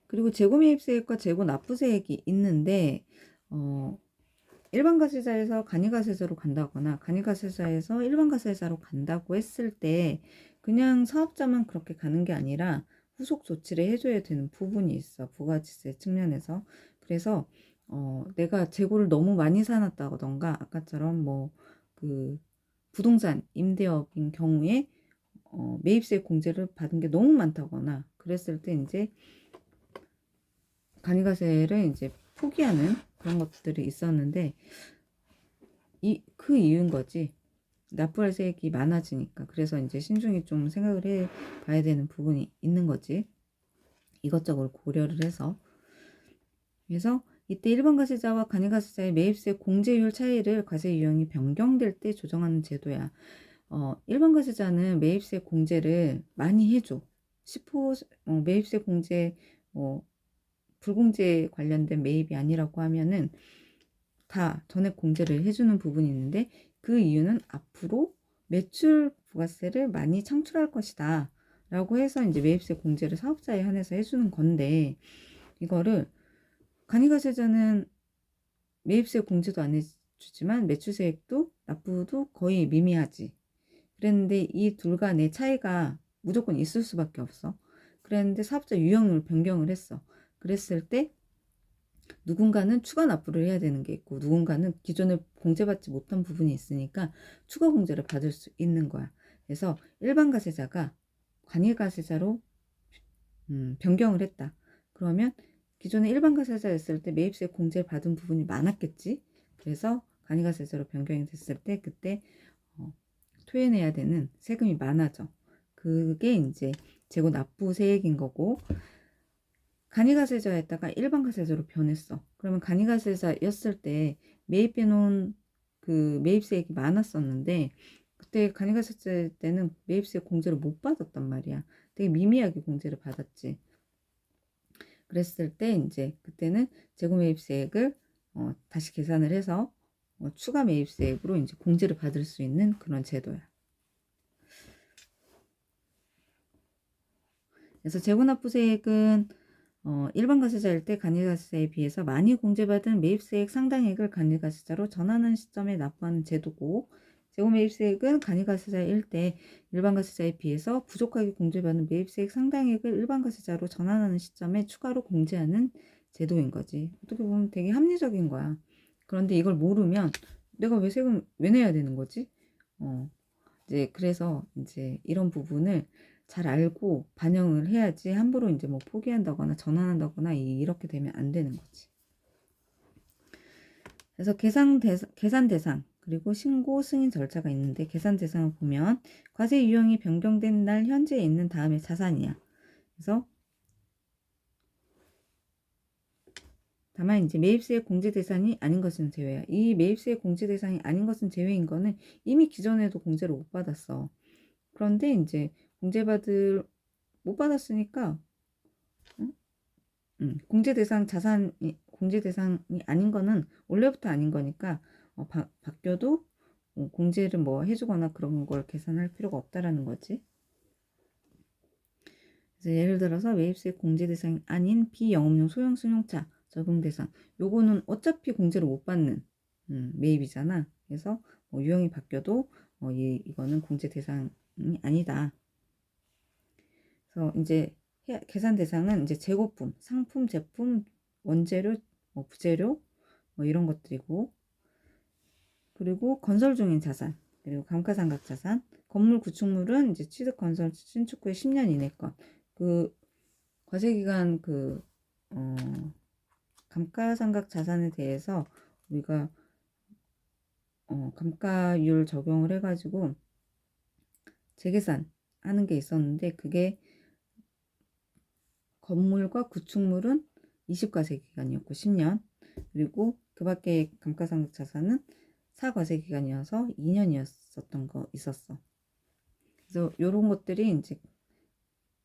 그리고 재고 매입세액과 재고 납부세액이 있는데 일반 과세자에서 간이 과세자로 간다거나 간이 과세자에서 일반 과세자로 간다고 했을 때 그냥 사업자만 그렇게 가는 게 아니라 후속 조치를 해줘야 되는 부분이 있어. 부가지세 측면에서. 그래서 내가 재고를 너무 많이 사놨다던가 아까처럼 뭐 그 부동산 임대업인 경우에 매입세 공제를 받은 게 너무 많다거나 그랬을 때 이제 간이과세를 이제 포기하는 그런 것들이 있었는데 그 이유인 거지. 납부할 세액이 많아지니까. 그래서 이제 신중히 좀 생각을 해 봐야 되는 부분이 있는 거지. 이것저것 고려를 해서. 그래서 이때 일반 과세자와 간이 과세자의 매입세 공제율 차이를 과세 유형이 변경될 때 조정하는 제도야. 일반 과세자는 매입세 공제를 많이 해줘. 10% 매입세 공제 불공제 관련된 매입이 아니라고 하면은 다 전액 공제를 해주는 부분이 있는데 그 이유는 앞으로 매출 부가세를 많이 창출할 것이다 라고 해서 이제 매입세 공제를 사업자에 한해서 해주는 건데 이거를 간이과세자는 매입세 공제도 안 해주지만 매출세액도 납부도 거의 미미하지. 그랬는데 이 둘 간의 차이가 무조건 있을 수밖에 없어. 그랬는데 사업자 유형을 변경을 했어. 그랬을 때 누군가는 추가 납부를 해야 되는 게 있고 누군가는 기존에 공제받지 못한 부분이 있으니까 추가 공제를 받을 수 있는 거야. 그래서 일반 과세자가 관이 과세자로 변경을 했다. 그러면 기존에 일반 과세자였을 때 매입세 공제를 받은 부분이 많았겠지. 그래서 간이 과세자로 변경이 됐을 때 그때 토해내야 되는 세금이 많아져. 그게 이제 재고 납부세액인 거고 간이과세자였다가 일반 과세자로 변했어. 그러면 간이과세자였을 때 매입해 놓은 그 매입세액이 많았었는데 그때 간이과세자 때는 매입세 공제를 못 받았단 말이야. 되게 미미하게 공제를 받았지. 그랬을 때 이제 그때는 재고 매입세액을 다시 계산을 해서 추가 매입세액으로 이제 공제를 받을 수 있는 그런 제도야. 그래서 재고납부세액은 일반 과세자일 때 간이과세자에 비해서 많이 공제받은 매입세액 상당액을 간이과세자로 전환하는 시점에 납부하는 제도고 재고매입세액은 간이과세자일 때 일반 과세자에 비해서 부족하게 공제받은 매입세액 상당액을 일반 과세자로 전환하는 시점에 추가로 공제하는 제도인 거지. 어떻게 보면 되게 합리적인 거야. 그런데 이걸 모르면 내가 왜 세금 왜 내야 되는 거지? 이제 그래서 이제 이런 부분을 잘 알고 반영을 해야지 함부로 이제 뭐 포기한다거나 전환한다거나 이렇게 되면 안 되는 거지. 그래서 계산 대상 그리고 신고 승인 절차가 있는데 계산 대상을 보면 과세 유형이 변경된 날 현재에 있는 다음에 자산이야. 그래서 다만 이제 매입세 공제 대상이 아닌 것은 제외야. 이 매입세 공제 대상이 아닌 것은 제외인 거는 이미 기존에도 공제를 못 받았어. 그런데 이제 못 받았으니까 공제 대상 자산이 공제 대상이 아닌 거는 원래부터 아닌 거니까 바뀌어도 공제를 뭐 해주거나 그런 걸 계산할 필요가 없다라는 거지. 그래서 예를 들어서 매입세 공제 대상이 아닌 비영업용 소형 승용차 적용 대상 요거는 어차피 공제를 못 받는 매입이잖아. 그래서 유형이 바뀌어도 이거는 공제 대상이 아니다. 그래서 이제 계산 대상은 이제 재고품, 상품, 제품, 원재료, 부재료 이런 것들이고 그리고 건설 중인 자산 그리고 감가상각 자산 건물 구축물은 이제 취득 건설 신축 후에 10년 이내 것 그 과세기간 감가상각 자산에 대해서 우리가 감가율 적용을 해가지고 재계산 하는 게 있었는데 그게 건물과 구축물은 20과세 기간이었고 10년 그리고 그 밖에 감가상각 자산은 4과세 기간이어서 2년이었었던 거 있었어. 그래서 이런 것들이 이제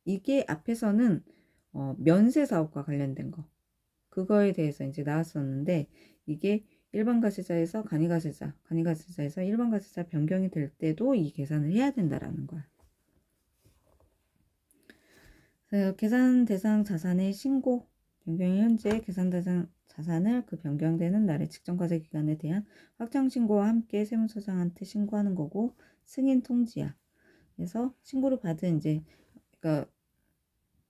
이게 앞에서는 면세 사업과 관련된 거 그거에 대해서 이제 나왔었는데 이게 일반 과세자에서 간이 과세자에서 일반 과세자 변경이 될 때도 이 계산을 해야 된다라는 거야. 그래서 계산 대상 자산의 신고 변경이 현재 계산대상 자산을 그 변경되는 날의 직전 과세 기간에 대한 확정 신고와 함께 세무서장한테 신고하는 거고 승인 통지야. 그래서 신고를 받은 이제 그러니까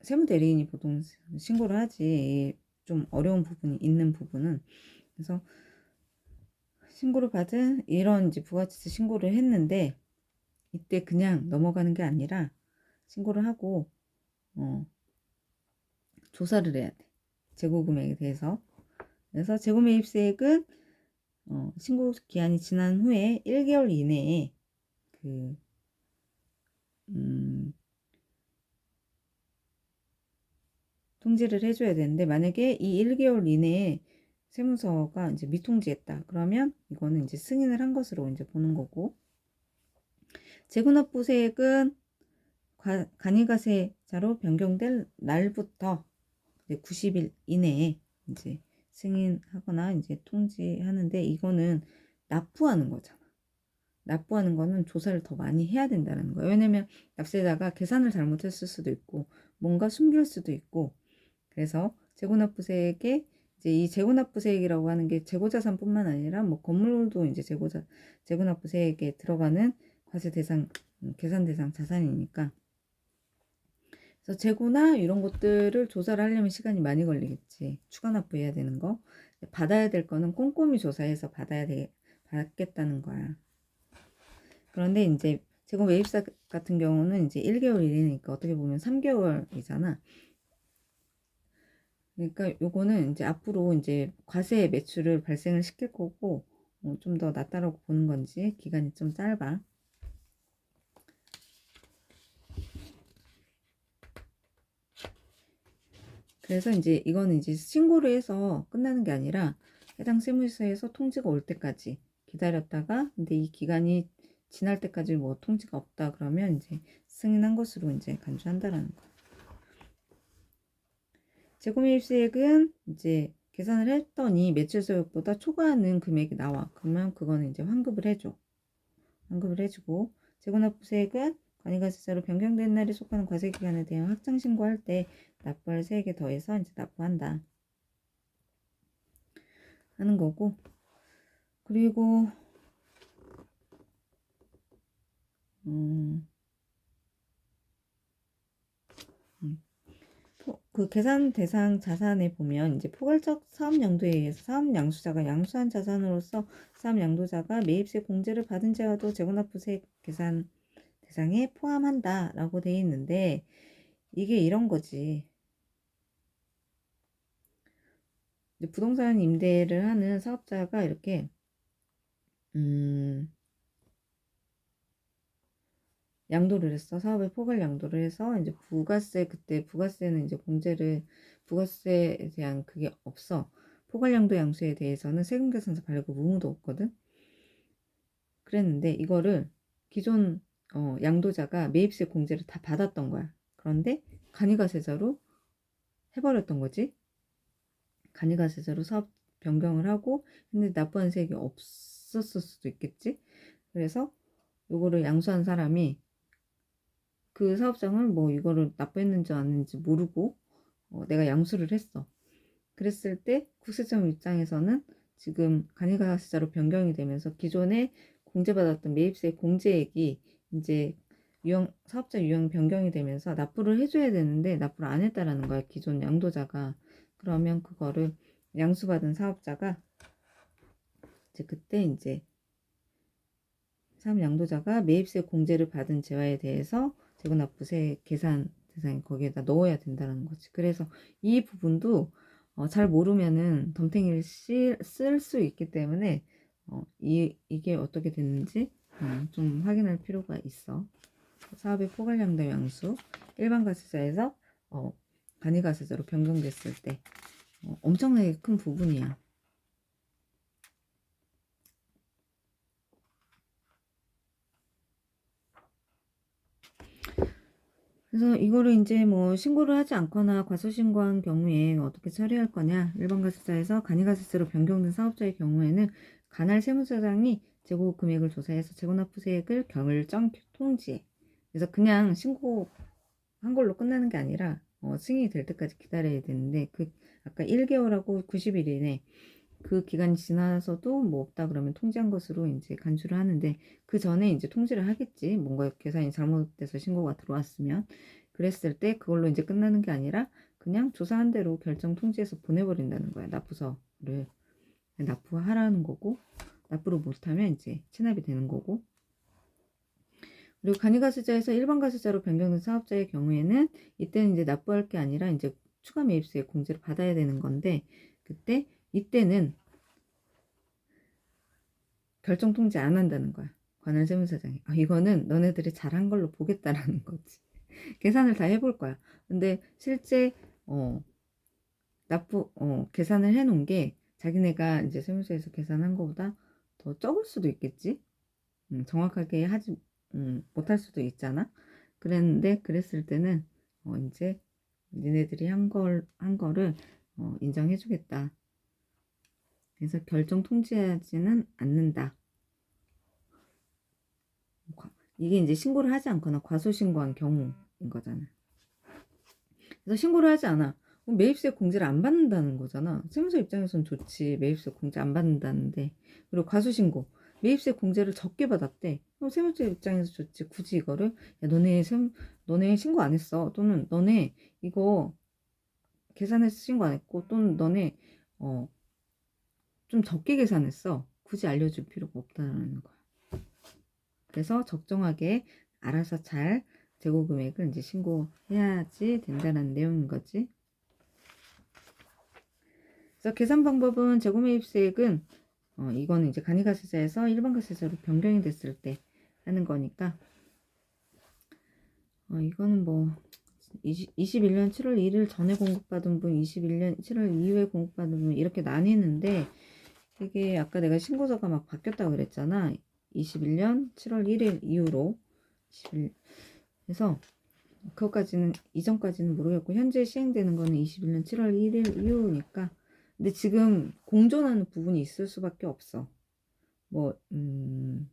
세무대리인이 보통 신고를 하지 좀 어려운 부분이 있는 부분은 그래서 신고를 받은 이런 이제 부가치세 신고를 했는데 이때 그냥 넘어가는 게 아니라 신고를 하고 조사를 해야 돼. 재고 금액에 대해서. 그래서 재고 매입세액은 신고 기한이 지난 후에 1개월 이내에 그 통지를 해줘야 되는데 만약에 이 1개월 이내에 세무서가 이제 미통지했다. 그러면 이거는 이제 승인을 한 것으로 이제 보는 거고 재고납부세액은 간이가세자로 변경될 날부터 이제 90일 이내에 이제 승인하거나 이제 통지하는데 이거는 납부하는 거잖아. 납부하는 거는 조사를 더 많이 해야 된다는 거예요. 왜냐면 납세자가 계산을 잘못했을 수도 있고 뭔가 숨길 수도 있고 그래서 재고납부세액에 이제 이 재고납부세액이라고 하는 게 재고자산뿐만 아니라 뭐 건물도 이제 재고납부세액에 들어가는 과세 대상 계산 대상 자산이니까 그래서 재고나 이런 것들을 조사를 하려면 시간이 많이 걸리겠지. 추가 납부해야 되는 거. 받아야 될 거는 꼼꼼히 조사해서 받겠다는 거야. 그런데 이제 재고 매입사 같은 경우는 이제 1개월 이내니까 어떻게 보면 3개월이잖아. 그러니까 요거는 이제 앞으로 이제 과세 매출을 발생을 시킬 거고 좀 더 낫다라고 보는 건지 기간이 좀 짧아. 그래서 이제 이거는 이제 신고를 해서 끝나는 게 아니라 해당 세무서에서 통지가 올 때까지 기다렸다가 근데 이 기간이 지날 때까지 뭐 통지가 없다 그러면 이제 승인한 것으로 이제 간주한다라는 거. 재고매입세액은 이제 계산을 했더니 매출소득보다 초과하는 금액이 나와. 그러면 그거는 이제 환급을 해줘. 환급을 해주고 재고납부세액은 간이가세자로 변경된 날에 속하는 과세기간에 대한 확정 신고할 때 납부할 세액에 더해서 이제 납부한다 하는 거고 그리고 그 계산 대상 자산에 보면 이제 포괄적 사업 용도에 의해서 사업 양수자가 양수한 자산으로서 사업 양도자가 매입세 공제를 받은 재화도 재고납부세 계산 대상에 포함한다라고 돼 있는데 이게 이런 거지. 이제 부동산 임대를 하는 사업자가 이렇게 양도를 했어. 사업의 포괄 양도를 해서 이제 부가세 그때 부가세는 이제 부가세에 대한 그게 없어. 포괄 양도 양수에 대해서는 세금 계산서 발급 의무도 없거든. 그랬는데 이거를 기존 양도자가 매입세 공제를 다 받았던 거야. 그런데 간이가세자로 해버렸던 거지. 간이가세자로 사업 변경을 하고 근데 납부한 세액이 없었을 수도 있겠지. 그래서 요거를 양수한 사람이 그 사업장을 뭐 이거를 납부했는지 안 했는지 모르고 내가 양수를 했어. 그랬을 때 국세청 입장에서는 지금 간이가세자로 변경이 되면서 기존에 공제받았던 매입세 공제액이 이제 사업자 유형 변경이 되면서 납부를 해줘야 되는데 납부를 안 했다라는 거야. 기존 양도자가. 그러면 그거를 양수받은 사업자가 이제 그때 이제 사업 양도자가 매입세 공제를 받은 재화에 대해서 재고납부세 계산 대상에 거기에다 넣어야 된다는 거지. 그래서 이 부분도 잘 모르면은 덤탱이를 쓸 수 있기 때문에 이게 어떻게 됐는지 좀 확인할 필요가 있어. 사업의 포괄양도 양수 일반 과세자에서 간이가세자로 변경됐을 때 엄청나게 큰 부분이야. 그래서 이거를 이제 뭐 신고를 하지 않거나 과소신고한 경우에 어떻게 처리할 거냐. 일반 과세자에서 간이가세자로 변경된 사업자의 경우에는 관할 세무서장이 재고 금액을 조사해서 재고납부세액을 결정 통지해. 그래서 그냥 신고한 걸로 끝나는 게 아니라 승인이 될 때까지 기다려야 되는데 그 아까 1개월하고 90일 이내 그 기간이 지나서도 뭐 없다 그러면 통지한 것으로 이제 간주를 하는데 그 전에 이제 통지를 하겠지. 뭔가 계산이 잘못돼서 신고가 들어왔으면 그랬을 때 그걸로 이제 끝나는 게 아니라 그냥 조사한 대로 결정 통지해서 보내버린다는 거야. 납부서를 납부하라는 거고 납부를 못하면 이제 체납이 되는 거고. 그리고 간이가세자에서 일반 가세자로 변경된 사업자의 경우에는 이때는 이제 납부할 게 아니라 이제 추가 매입수의 공제를 받아야 되는 건데 이때는 결정 통지 안 한다는 거야. 관할 세무사장이. 이거는 너네들이 잘한 걸로 보겠다라는 거지. 계산을 다 해볼 거야. 근데 실제 계산을 해놓은 게 자기네가 이제 세무서에서 계산한 것보다 더 적을 수도 있겠지. 정확하게 하지 못할 수도 있잖아. 그랬을 때는 이제 니네들이 한 거를 인정해주겠다. 그래서 결정 통지하지는 않는다. 이게 이제 신고를 하지 않거나 과소신고한 경우인 거잖아. 그래서 신고를 하지 않아. 매입세 공제를 안 받는다는 거잖아. 세무서 입장에선 좋지. 매입세 공제 안 받는다는데. 그리고 과소신고. 매입세 공제를 적게 받았대. 그럼 세무서 입장에서 좋지. 굳이 이거를 야, 너네 신고 안 했어. 또는 너네 이거 계산해서 신고 안 했고 또는 너네 좀 적게 계산했어. 굳이 알려줄 필요가 없다는 거야. 그래서 적정하게 알아서 잘 재고 금액을 이제 신고해야지 된다는 내용인 거지. 그래서 계산 방법은 재고 매입세액은 이거는 이제 간이가세자에서 일반 가세자로 변경이 됐을 때 하는 거니까 이거는 뭐 21년 7월 1일 전에 공급받은 분, 21년 7월 이후에 공급받은 분 이렇게 나뉘는데 이게 아까 내가 신고서가 막 바뀌었다고 그랬잖아. 21년 7월 1일 이후로 그래서 그것까지는 이전까지는 모르겠고 현재 시행되는 거는 21년 7월 1일 이후니까 근데 지금 공존하는 부분이 있을 수밖에 없어. 뭐랄까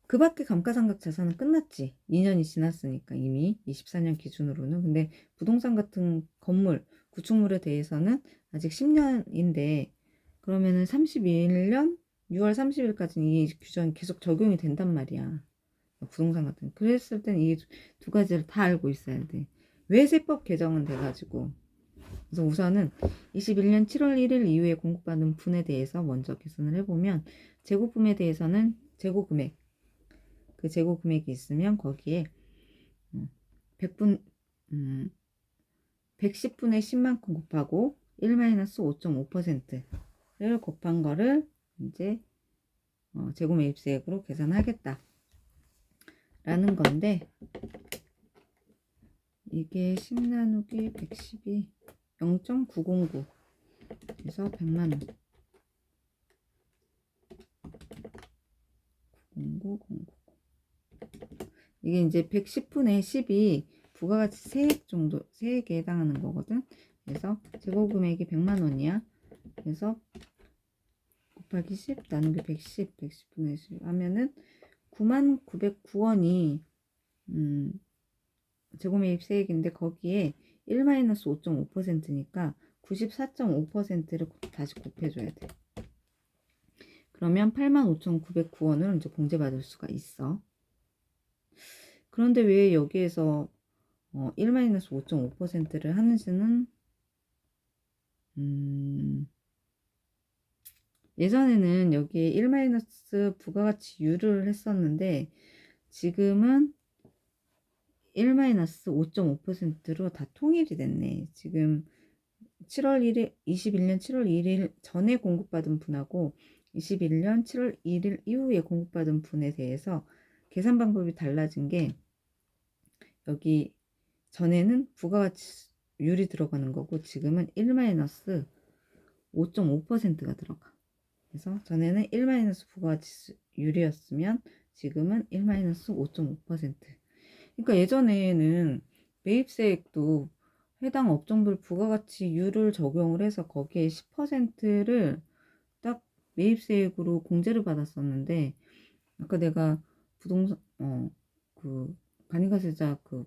그 밖에 감가상각 자산은 끝났지. 2년이 지났으니까 이미 24년 기준으로는. 근데 부동산 같은 건물, 구축물에 대해서는 아직 10년인데 그러면은 31년 6월 30일까지는 이 규정이 계속 적용이 된단 말이야. 부동산 같은. 그랬을 땐 이 두 가지를 다 알고 있어야 돼. 왜 세법 개정은 돼가지고. 그래서 우선은 21년 7월 1일 이후에 공급받은 분에 대해서 먼저 계산을 해보면 재고분에 대해서는 재고금액 그 재고 금액이 있으면 거기에 100분 110분의 10만큼 곱하고 1-5.5%를 곱한 거를 이제 재고 매입세액으로 계산하겠다 라는 건데 이게 10 나누기 110이 0.909 그래서 100만원 909 이게 이제 110분의 10이 부가가치 세액에 해당하는 거거든. 그래서 재고금액이 100만원이야. 그래서 곱하기 10 나누기 110분의 10 하면은 99,909원이 재고매입세액인데 거기에 1-5.5%니까 94.5%를 다시 곱해줘야 돼. 그러면 85,909원을 이제 공제받을 수가 있어. 그런데 왜 여기에서 1-5.5%를 하는지는 예전에는 여기에 1- 부가가치율을 했었는데 지금은 1-5.5%로 다 통일이 됐네. 지금 21년 7월 1일 전에 공급받은 분하고 21년 7월 1일 이후에 공급받은 분에 대해서 계산 방법이 달라진 게 여기 전에는 부가가치율이 들어가는 거고 지금은 1-5.5%가 들어가. 그래서 전에는 1- 부가가치율이었으면 지금은 1-5.5%. 그러니까 예전에는 매입세액도 해당 업종별 부가가치율을 적용을 해서 거기에 10%를 딱 매입세액으로 공제를 받았었는데 아까 내가 부동산 그 간이가세자 그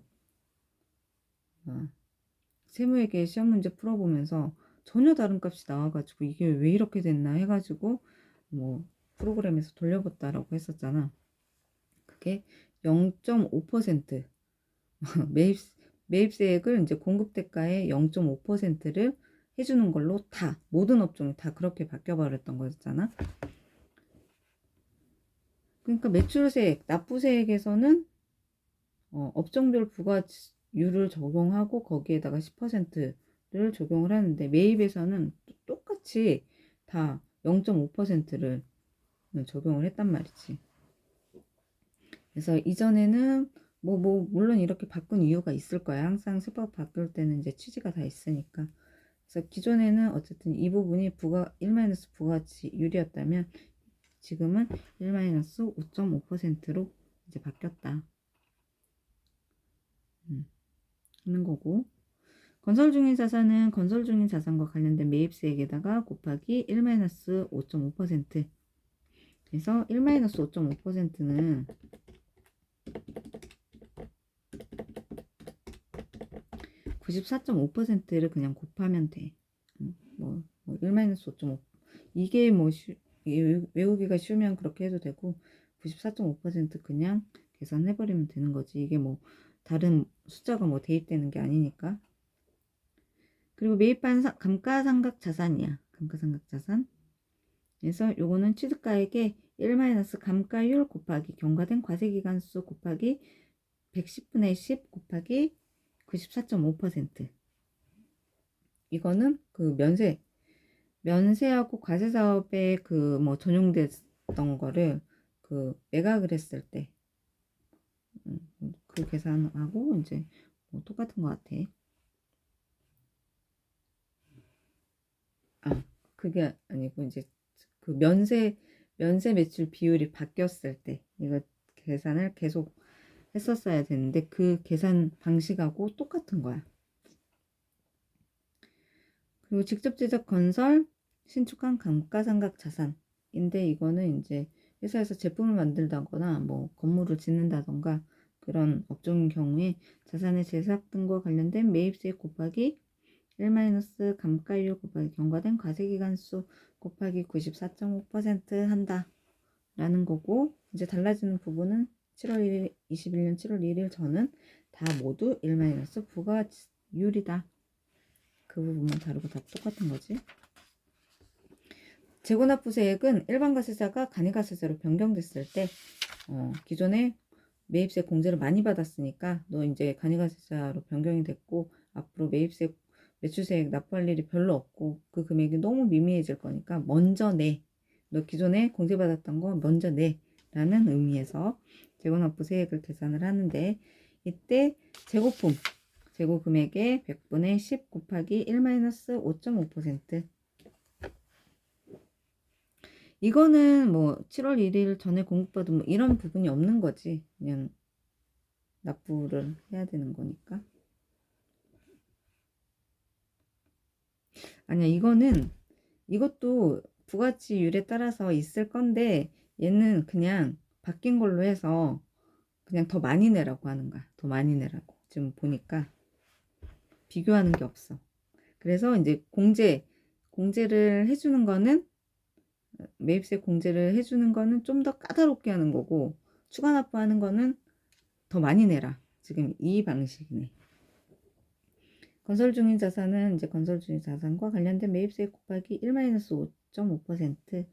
세무회계 시험 문제 풀어보면서 전혀 다른 값이 나와가지고 이게 왜 이렇게 됐나 해가지고 뭐 프로그램에서 돌려봤다라고 했었잖아. 그게 0.5% 매입세액을 이제 공급대가의 0.5%를 해주는 걸로 다 모든 업종이 다 그렇게 바뀌어버렸던 거였잖아. 그러니까 매출세액, 납부세액에서는 업종별 부가율을 적용하고 거기에다가 10%를 적용을 하는데 매입에서는 똑같이 다 0.5%를 적용을 했단 말이지. 그래서 이전에는 물론 이렇게 바꾼 이유가 있을 거야. 항상 세법 바꿀 때는 이제 취지가 다 있으니까. 그래서 기존에는 어쨌든 이 부분이 1- 부가치율이었다면 지금은 1-5.5%로 이제 바뀌었다. 하는 거고. 건설 중인 자산은 건설 중인 자산과 관련된 매입세액에다가 곱하기 1-5.5%. 그래서 1-5.5%는 94.5%를 그냥 곱하면 돼. 1-5.5. 이게 외우기가 쉬우면 그렇게 해도 되고 94.5% 그냥 계산해버리면 되는 거지. 이게 다른 숫자가 대입되는 게 아니니까. 그리고 매입한 감가상각 자산이야. 감가상각 자산. 그래서 요거는 취득가액의 1-감가율 곱하기 경과된 과세기간수 곱하기 110분의 10 곱하기 94.5%. 이거는 그 면세하고 과세사업에 전용됐던 거를 매각을 했을 때 그 계산하고 이제 똑같은 것 같아. 그게 아니고 이제 그 면세 매출 비율이 바뀌었을 때 이거 계산을 계속 했었어야 되는데 그 계산 방식하고 똑같은 거야. 그리고 직접 제작 건설 신축한 감가상각 자산인데 이거는 이제 회사에서 제품을 만들다거나 건물을 짓는다던가 그런 업종인 경우에 자산의 제작 등과 관련된 매입세액 곱하기 1-감가율 곱하기 경과된 과세기간수 곱하기 94.5% 한다 라는 거고, 이제 달라지는 부분은 21년 7월 1일 전은 다 모두 1-부가율이다. 그 부분만 다르고 다 똑같은 거지. 재고납부세액은 일반과세자가 간이과세자로 변경됐을 때 기존에 매입세 공제를 많이 받았으니까 너 이제 간이과세자로 변경이 됐고 앞으로 매출세액 납부할 일이 별로 없고 그 금액이 너무 미미해질 거니까 먼저 내. 너 기존에 공제받았던 거 먼저 내 라는 의미에서 재고납부세액을 계산을 하는데 이때 재고 금액의 100분의 10 곱하기 1-5.5%. 이거는 7월 1일 전에 공급받은 이런 부분이 없는 거지. 그냥 납부를 해야 되는 거니까. 아니야, 이것도 부가치율에 따라서 있을 건데 얘는 그냥 바뀐 걸로 해서 그냥 더 많이 내라고 하는 거야. 더 많이 내라고. 지금 보니까 비교하는 게 없어. 그래서 이제 공제를 해주는 거는 매입세 공제를 해주는 거는 좀 더 까다롭게 하는 거고 추가 납부하는 거는 더 많이 내라. 지금 이 방식이네. 건설 중인 자산은 이제 건설 중인 자산과 관련된 매입세 곱하기 1-5.5%.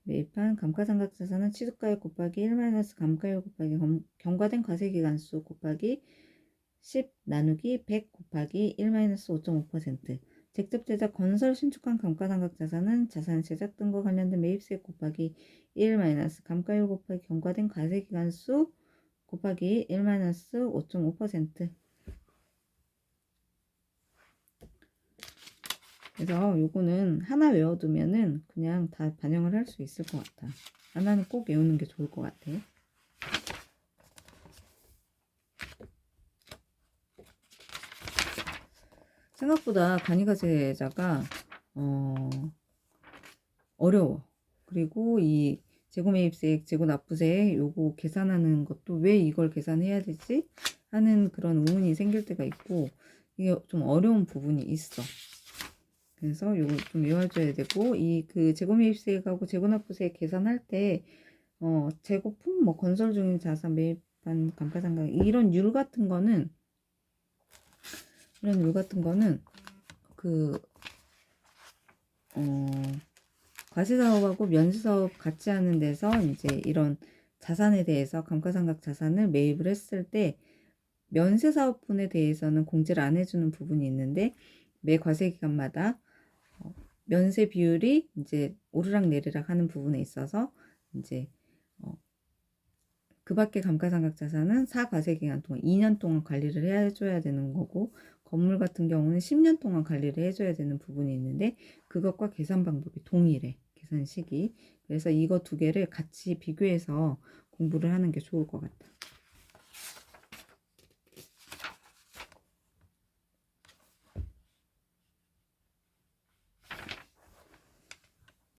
매입한 감가상각 자산은 취득가액 곱하기 1-감가율 곱하기 경과된 과세기간수 곱하기 10 나누기 100 곱하기 1-5.5%. 직접 제작 건설 신축한 감가상각 자산은 자산 제작 등과 관련된 매입세 곱하기 1-감가율 곱하기 경과된 과세기간수 곱하기 1-5.5%. 그래서 요거는 하나 외워두면은 그냥 다 반영을 할 수 있을 것 같아. 하나는 꼭 외우는 게 좋을 것 같아. 생각보다 간이과세자가 어려워. 그리고 이 재고매입세액, 재고납부세액 요거 계산하는 것도 왜 이걸 계산해야 되지? 하는 그런 의문이 생길 때가 있고, 이게 좀 어려운 부분이 있어. 그래서 요거 좀 외워줘야 되고, 이 그 재고매입세액하고 재고납부세액 계산할 때 재고품, 뭐 건설 중인 자산, 매입한 감가상각 이런 율 같은 거는 그 과세사업하고 면세사업 같이 하는 데서 이제 이런 자산에 대해서 감가상각 자산을 매입을 했을 때 면세사업분에 대해서는 공제를 안 해주는 부분이 있는데, 매 과세기간마다 면세 비율이 이제 오르락 내리락 하는 부분에 있어서 이제 그 밖에 감가상각 자산은 4과세기간 동안 2년 동안 관리를 해줘야 되는 거고, 건물 같은 경우는 10년 동안 관리를 해줘야 되는 부분이 있는데, 그것과 계산 방법이 동일해. 계산 시기. 그래서 이거 두 개를 같이 비교해서 공부를 하는 게 좋을 것 같다.